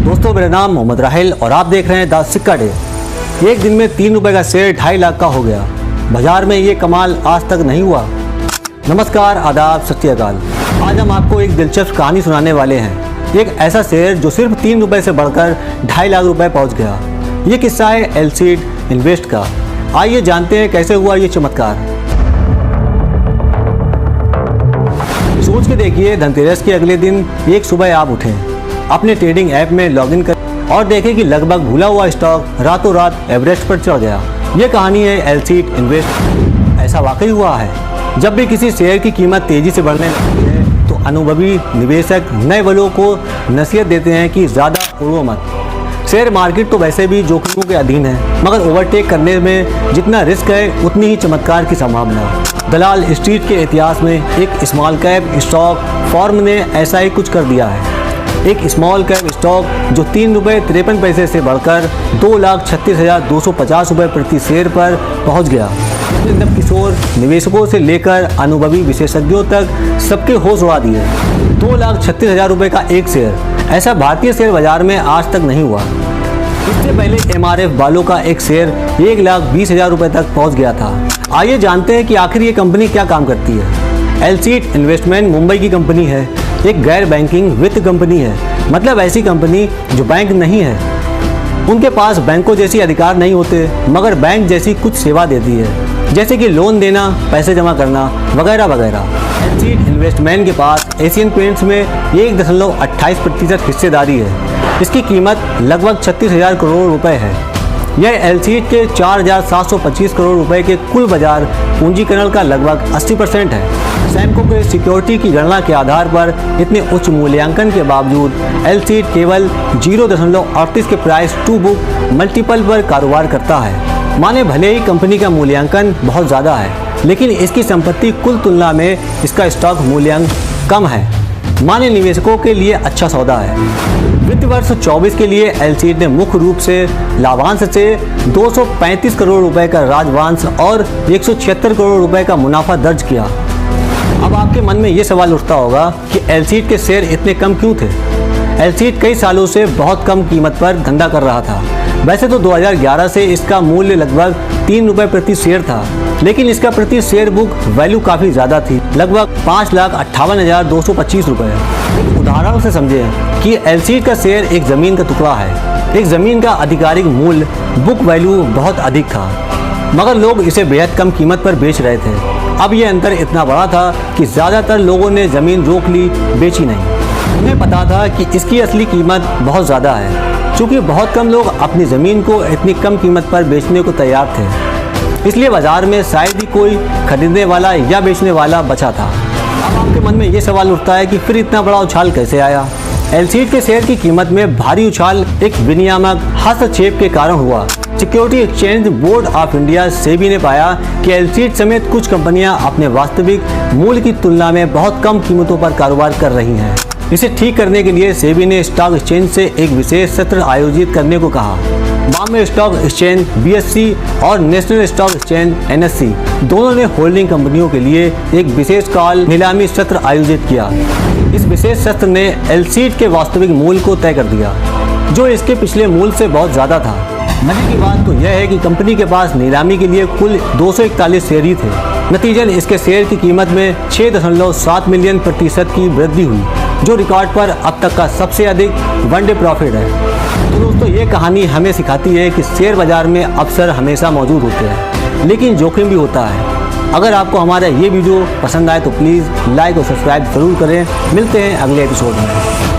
दोस्तों, मेरा नाम मोहम्मद राहिल और आप देख रहे हैं द सिक्का डे। एक दिन में 3 रुपए का शेयर 2.5 लाख का हो गया। बाजार में ये कमाल आज तक नहीं हुआ। नमस्कार, आदाब, सत श्री अकाल। आज हम आपको एक दिलचस्प कहानी सुनाने वाले हैं। एक ऐसा शेयर जो सिर्फ 3 रुपए से बढ़कर 2.5 लाख रुपए पहुंच गया। ये किस्सा है एलसीड इन्वेस्ट का। आइए जानते हैं कैसे हुआ ये चमत्कार। सोच के देखिए, धनतेरस के अगले दिन एक सुबह आप उठे, अपने ट्रेडिंग ऐप में लॉगिन करें और देखें कि लगभग भूला हुआ स्टॉक रातों रात एवरेस्ट पर चढ़ गया। ये कहानी है एलसीड इन्वेस्ट। ऐसा वाकई हुआ है। जब भी किसी शेयर की कीमत तेजी से बढ़ने लगती है तो अनुभवी निवेशक नए बलों को नसीहत देते हैं कि ज़्यादा उड़ो मत। शेयर मार्केट तो वैसे भी जोखिमों के अधीन है, मगर ओवरटेक करने में जितना रिस्क है उतनी ही चमत्कार की संभावना। दलाल स्ट्रीट के इतिहास में एक स्मॉल कैप स्टॉक फॉर्म ने ऐसा ही कुछ कर दिया है। एक स्मॉल कैप स्टॉक जो 3 रुपये 53 पैसे से बढ़कर 2,36,250 रुपये प्रति शेयर पर पहुंच गया। जब किशोर निवेशकों से लेकर अनुभवी विशेषज्ञों तक सबके होश उड़ा दिए। 2,36,000 रुपये का एक शेयर, ऐसा भारतीय शेयर बाजार में आज तक नहीं हुआ। इससे पहले MRF वालों का एक शेयर 1,20,000 रुपये तक पहुंच गया था। आइए जानते हैं कि आखिर ये कंपनी क्या काम करती है। एलसीड इन्वेस्टमेंट मुंबई की कंपनी है। एक गैर बैंकिंग वित्त कंपनी है, मतलब ऐसी कंपनी जो बैंक नहीं है। उनके पास बैंकों जैसी अधिकार नहीं होते, मगर बैंक जैसी कुछ सेवा देती है, जैसे कि लोन देना, पैसे जमा करना वगैरह वगैरह। एलसीड इन्वेस्टमेंट के पास एशियन पेंट्स में 1.28% हिस्सेदारी है। इसकी कीमत लगभग 36,000 करोड़ रुपए है। यह एलसीड के 4,725 करोड़ रुपए के कुल बाजार पूंजीकरण का लगभग 80% है। सैमको के सिक्योरिटी की गणना के आधार पर इतने उच्च मूल्यांकन के बावजूद एलसीड केवल 0.38 के प्राइस टू बुक मल्टीपल पर कारोबार करता है। माने भले ही कंपनी का मूल्यांकन बहुत ज़्यादा है, लेकिन इसकी संपत्ति कुल तुलना में इसका स्टॉक मूल्यांकन कम है। माने निवेशकों के लिए अच्छा सौदा है। वित्त वर्ष 24 के लिए एलसीड ने मुख्य रूप से लाभांश से 235 करोड़ रुपए का राजवांश और 176 करोड़ रुपए का मुनाफा दर्ज किया। अब आपके मन में ये सवाल उठता होगा कि एलसीड के शेयर इतने कम क्यों थे। एलसीड कई सालों से बहुत कम कीमत पर धंधा कर रहा था। वैसे तो 2011 से इसका मूल्य लगभग 3 रुपये प्रति शेयर था, लेकिन इसका प्रति शेयर बुक वैल्यू काफ़ी ज़्यादा थी, लगभग 5,58,225 रुपये। एक उदाहरण से समझें कि एलसीड का शेयर एक ज़मीन का टुकड़ा है। एक ज़मीन का आधिकारिक मूल्य बुक वैल्यू बहुत अधिक था, मगर लोग इसे बेहद कम कीमत पर बेच रहे थे। अब ये अंतर इतना बड़ा था कि ज़्यादातर लोगों ने ज़मीन रोक ली, बेची नहीं। उन्हें पता था कि इसकी असली कीमत बहुत ज़्यादा है, क्योंकि बहुत कम लोग अपनी ज़मीन को इतनी कम कीमत पर बेचने को तैयार थे। इसलिए बाजार में शायद ही कोई खरीदने वाला या बेचने वाला बचा था। अब आपके मन में ये सवाल उठता है कि फिर इतना बड़ा उछाल कैसे आया। एलसीड के शेयर की कीमत में भारी उछाल एक विनियामक हस्तक्षेप के कारण हुआ। Security exchange board of India SEBI ने पाया कि एलसीड समेत कुछ कंपनियां अपने वास्तविक मूल्य की तुलना में बहुत कम कीमतों पर कारोबार कर रही हैं। इसे ठीक करने के लिए सेबी ने स्टॉक एक्सचेंज से एक विशेष सत्र आयोजित करने को कहा। बॉम्बे स्टॉक एक्सचेंज BSE और नेशनल स्टॉक एक्सचेंज NSE दोनों ने होल्डिंग कंपनियों के लिए एक विशेष काल नीलामी सत्र आयोजित किया। इस विशेष सत्र ने एलसीड के वास्तविक मूल्य को तय कर दिया, जो इसके पिछले मूल्य से बहुत ज़्यादा था। मजे की बात तो यह है कि कंपनी के पास नीलामी के लिए कुल 241 शेयर ही थे। नतीजन इसके शेयर की कीमत में 6.7 मिलियन प्रतिशत की वृद्धि हुई, जो रिकॉर्ड पर अब तक का सबसे अधिक वनडे प्रॉफिट है। तो दोस्तों, ये कहानी हमें सिखाती है कि शेयर बाजार में अवसर हमेशा मौजूद होते हैं, लेकिन जोखिम भी होता है। अगर आपको हमारा ये वीडियो पसंद आए तो प्लीज़ लाइक और सब्सक्राइब ज़रूर करें। मिलते हैं अगले एपिसोड में।